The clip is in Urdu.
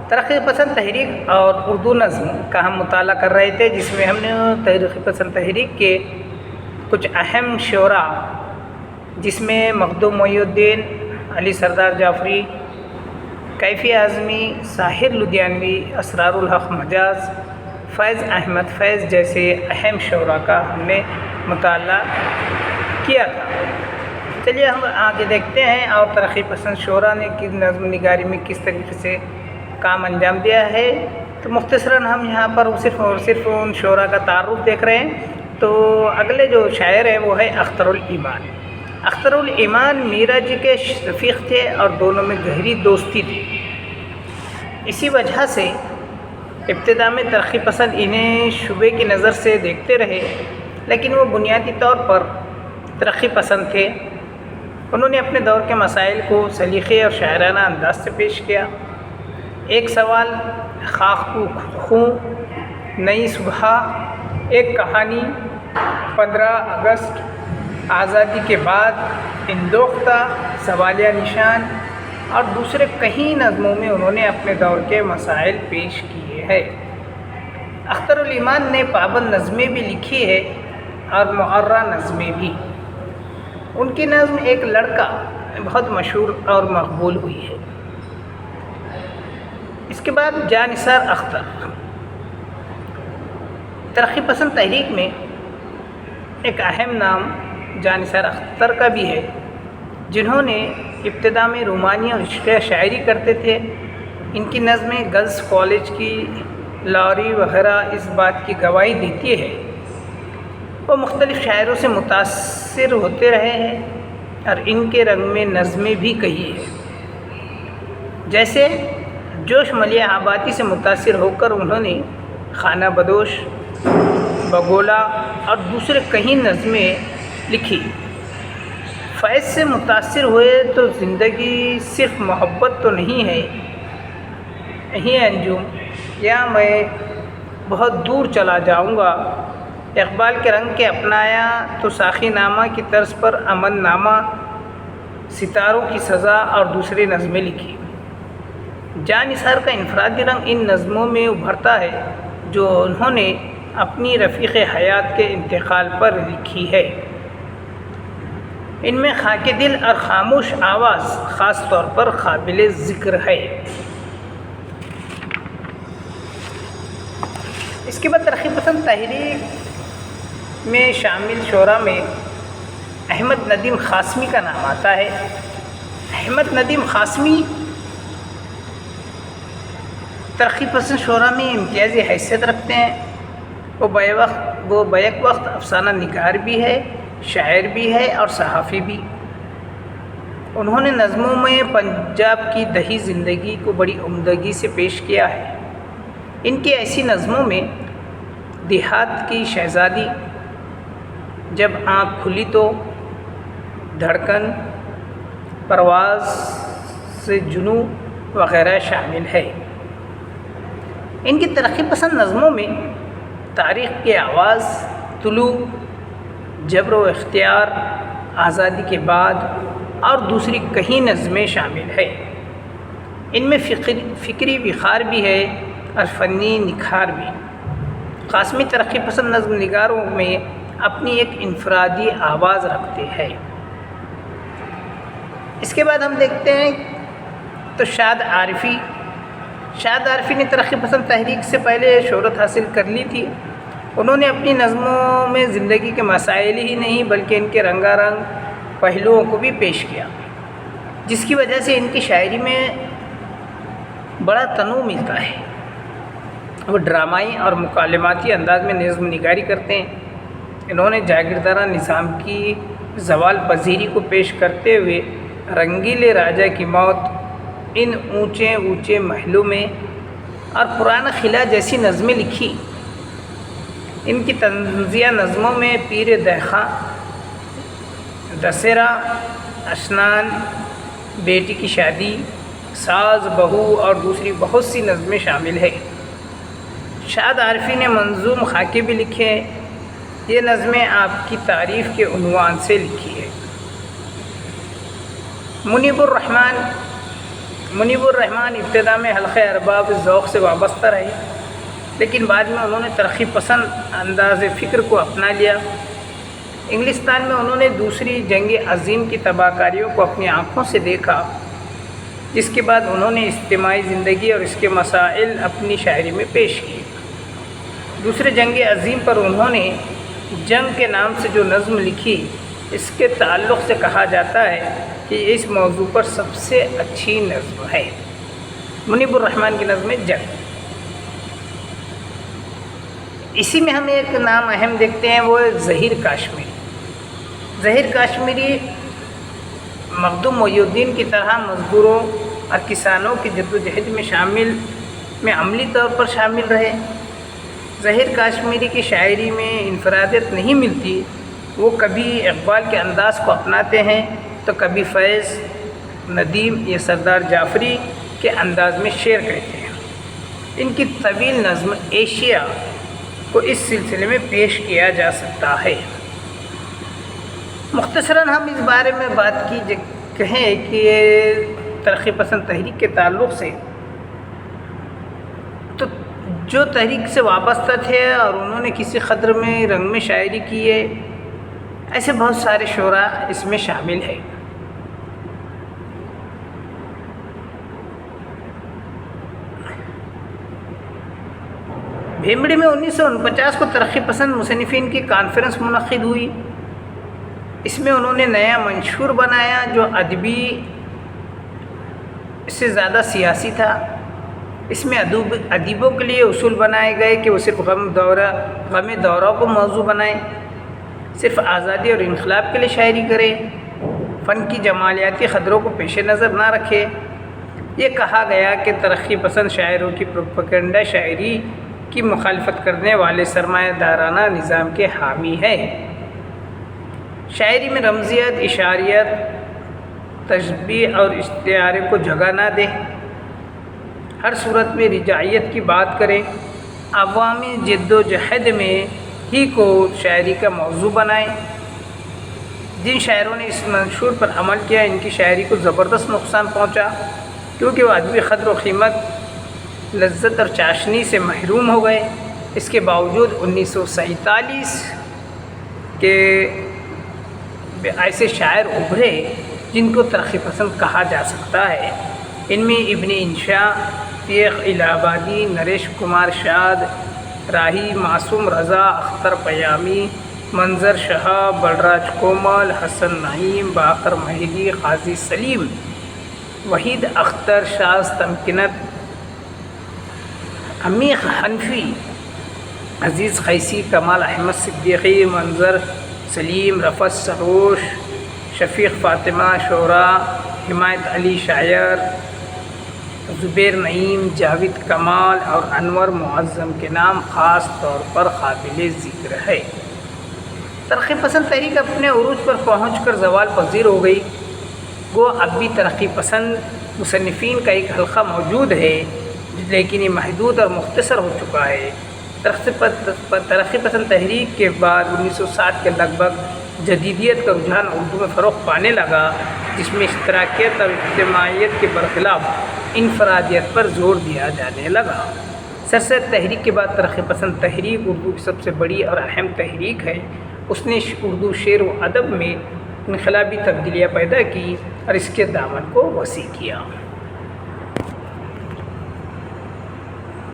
ترقی پسند تحریک اور اردو نظم کا ہم مطالعہ کر رہے تھے، جس میں ہم نے ترقی پسند تحریک کے کچھ اہم شعراء، جس میں مخدوم محی الدین، علی سردار جعفری، کیفی اعظمی، ساحر لدھیانوی، اسرار الحق مجاز، فیض احمد فیض جیسے اہم شعراء کا ہم نے مطالعہ کیا تھا۔ چلیے ہم آگے دیکھتے ہیں اور ترقی پسند شعراء نے کس نظم نگاری میں کس طریقے سے کام انجام دیا ہے۔ تو مختصراً ہم یہاں پر صرف اور صرف ان شعراء کا تعارف دیکھ رہے ہیں۔ تو اگلے جو شاعر ہیں وہ ہے اختر الایمان۔ اختر الایمان میرا جی کے رفیق تھے اور دونوں میں گہری دوستی تھی۔ اسی وجہ سے ابتدا میں ترقی پسند انہیں شبے کی نظر سے دیکھتے رہے، لیکن وہ بنیادی طور پر ترقی پسند تھے۔ انہوں نے اپنے دور کے مسائل کو سلیقے اور شاعرانہ انداز سے پیش کیا۔ ایک سوال، خاک کو خوں، نئی صبح، ایک کہانی، 15 اگست، آزادی کے بعد، اندوختہ، سوالیہ نشان اور دوسرے کئی نظموں میں انہوں نے اپنے دور کے مسائل پیش کیے ہیں۔ اختر الایمان نے پابند نظمیں بھی لکھی ہے اور معرہ نظمیں بھی۔ ان کی نظم ایک لڑکا بہت مشہور اور مقبول ہوئی ہے۔ اس کے بعد جاں نثار اختر۔ ترقی پسند تحریک میں ایک اہم نام جاں نثار اختر کا بھی ہے، جنہوں نے ابتدا میں رومانی اور عشقیہ شاعری کرتے تھے۔ ان کی نظمیں گرلز کالج کی لاوری وغیرہ اس بات کی گواہی دیتی ہے۔ وہ مختلف شاعروں سے متاثر ہوتے رہے ہیں اور ان کے رنگ میں نظمیں بھی کہی ہیں۔ جیسے جوش ملیح آبادی سے متاثر ہو کر انہوں نے خانہ بدوش، بگولا اور دوسرے کئی نظمیں لکھی۔ فیض سے متاثر ہوئے تو زندگی صرف محبت تو نہیں ہے، یہی انجم، یا میں بہت دور چلا جاؤں گا، اقبال کے رنگ کے اپنایا تو ساقی نامہ کی طرز پر امن نامہ، ستاروں کی سزا اور دوسری نظمیں لکھی۔ جاں نثار کا انفرادی رنگ ان نظموں میں ابھرتا ہے جو انہوں نے اپنی رفیق حیات کے انتقال پر لکھی ہے۔ ان میں خاک دل اور خاموش آواز خاص طور پر قابل ذکر ہے۔ اس کے بعد ترقی پسند تحریک میں شامل شعراء میں احمد ندیم قاسمی کا نام آتا ہے۔ احمد ندیم قاسمی ترقی پسند شعراء میں امتیازی حیثیت رکھتے ہیں۔ وہ بیک وقت افسانہ نگار بھی ہے، شاعر بھی ہے اور صحافی بھی۔ انہوں نے نظموں میں پنجاب کی دیہی زندگی کو بڑی عمدگی سے پیش کیا ہے۔ ان کی ایسی نظموں میں دیہات کی شہزادی، جب آنکھ کھلی تو، دھڑکن، پرواز سے جنوں وغیرہ شامل ہے۔ ان کی ترقی پسند نظموں میں تاریخ کی آواز، طلوع، جبر و اختیار، آزادی کے بعد اور دوسری کئی نظمیں شامل ہیں۔ ان میں فکری وقار بھی ہے اور فنی نکھار بھی۔ قاسمی ترقی پسند نظم نگاروں میں اپنی ایک انفرادی آواز رکھتے ہیں۔ اس کے بعد ہم دیکھتے ہیں تو شاد عارفی۔ شاد عارفی نے ترقی پسند تحریک سے پہلے شہرت حاصل کر لی تھی۔ انہوں نے اپنی نظموں میں زندگی کے مسائل ہی نہیں بلکہ ان کے رنگا رنگ پہلوؤں کو بھی پیش کیا، جس کی وجہ سے ان کی شاعری میں بڑا تنوع ملتا ہے۔ وہ ڈرامائی اور مکالماتی انداز میں نظم نگاری کرتے ہیں۔ انہوں نے جاگیردارہ نظام کی زوال پذیری کو پیش کرتے ہوئے رنگیلے راجا کی موت، ان اونچے اونچے محلوں میں اور پرانا قلعہ جیسی نظمیں لکھی۔ ان کی طنزیہ نظموں میں پیر دہخاں، دسہرہ، اشنان، بیٹی کی شادی، ساز بہو اور دوسری بہت سی نظمیں شامل ہیں۔ شاد عارفی نے منظوم خاکے بھی لکھے ہیں۔ یہ نظمیں آپ کی تعریف کے عنوان سے لکھی ہے۔ منیب الرحمن منیب الرحمن ابتدا میں حلقہ ارباب ذوق سے وابستہ رہے، لیکن بعد میں انہوں نے ترقی پسند انداز فکر کو اپنا لیا۔ انگلستان میں انہوں نے دوسری جنگ عظیم کی تباہ کاریوں کو اپنی آنکھوں سے دیکھا، جس کے بعد انہوں نے اجتماعی زندگی اور اس کے مسائل اپنی شاعری میں پیش کیے۔ دوسرے جنگ عظیم پر انہوں نے جنگ کے نام سے جو نظم لکھی، اس کے تعلق سے کہا جاتا ہے کہ اس موضوع پر سب سے اچھی نظم ہے۔ منیب الرحمن کی نظم جنگ۔ اسی میں ہم ایک نام اہم دیکھتے ہیں، وہ ہے ظہیر کاشمیری۔ ظہیر کاشمیری مخدوم محی الدین کی طرح مزدوروں اور کسانوں کی جدوجہد میں عملی طور پر شامل رہے۔ ظہیر کاشمیری کی شاعری میں انفرادیت نہیں ملتی، وہ کبھی اقبال کے انداز کو اپناتے ہیں تو کبھی فیض، ندیم یا سردار جعفری کے انداز میں شعر کہتے ہیں۔ ان کی طویل نظم ایشیا کو اس سلسلے میں پیش کیا جا سکتا ہے۔ مختصراً ہم اس بارے میں بات کہیں کہ ترقی پسند تحریک کے تعلق سے، تو جو تحریک سے وابستہ تھے اور انہوں نے کسی قدر میں رنگ میں شاعری کی ہے، ایسے بہت سارے شعراء اس میں شامل ہیں۔ بھیمڑی میں 1949 کو ترقی پسند مصنفین کی کانفرنس منعقد ہوئی۔ اس میں انہوں نے نیا منشور بنایا جو ادبی سے زیادہ سیاسی تھا۔ اس میں ادیبوں کے لیے اصول بنائے گئے کہ وہ صرف غم دورہ کو موضوع بنائیں، صرف آزادی اور انقلاب کے لیے شاعری کرے، فن کی جمالیاتی خطروں کو پیش نظر نہ رکھے۔ یہ کہا گیا کہ ترقی پسند شاعروں کی پروپیگنڈا شاعری کی مخالفت کرنے والے سرمایہ دارانہ نظام کے حامی ہے۔ شاعری میں رمزیت، اشاریت، تشبیہ اور استعارے کو جگہ نہ دے، ہر صورت میں رجاعیت کی بات کرے، عوامی جد و جہد میں ہی کو شاعری کا موضوع بنائیں۔ جن شاعروں نے اس منشور پر عمل کیا، ان کی شاعری کو زبردست نقصان پہنچا، کیونکہ وہ ادبی قدر و قیمت، لذت اور چاشنی سے محروم ہو گئے۔ اس کے باوجود 1947 کے ایسے شاعر ابھرے جن کو ترقی پسند کہا جا سکتا ہے۔ ان میں ابن انشا، تیغ الہ آبادی، نریش کمار شاد، راہی، معصوم رضا، اختر پیامی، منظر شاہ، بلراج کومل، حسن نعیم، باقر محلی، قاضی سلیم، وحید اختر، شاذ تمکنت، عمیق حنفی، عزیز قیسی، کمال احمد صدیقی، منظر سلیم، رفعت سروش، شفیق فاطمہ شعراء، حمایت علی شاعر، زبیر نعیم، جاوید کمال اور انور معظم کے نام خاص طور پر قابل ذکر ہے۔ ترقی پسند تحریک اپنے عروج پر پہنچ کر زوال پذیر ہو گئی۔ گو اب بھی ترقی پسند مصنفین کا ایک حلقہ موجود ہے، لیکن یہ محدود اور مختصر ہو چکا ہے۔ ترقی پسند تحریک کے بعد 1960 کے لگ بھگ جدیدیت کا رجحان اردو میں فروغ پانے لگا، جس میں اشتراکیت اور اجتماعیت کے برخلاف انفرادیت پر زور دیا جانے لگا۔ سرسید تحریک کے بعد ترقی پسند تحریک اردو کی سب سے بڑی اور اہم تحریک ہے۔ اس نے اردو شعر و ادب میں انقلابی تبدیلیاں پیدا کی اور اس کے دامن کو وسیع کیا۔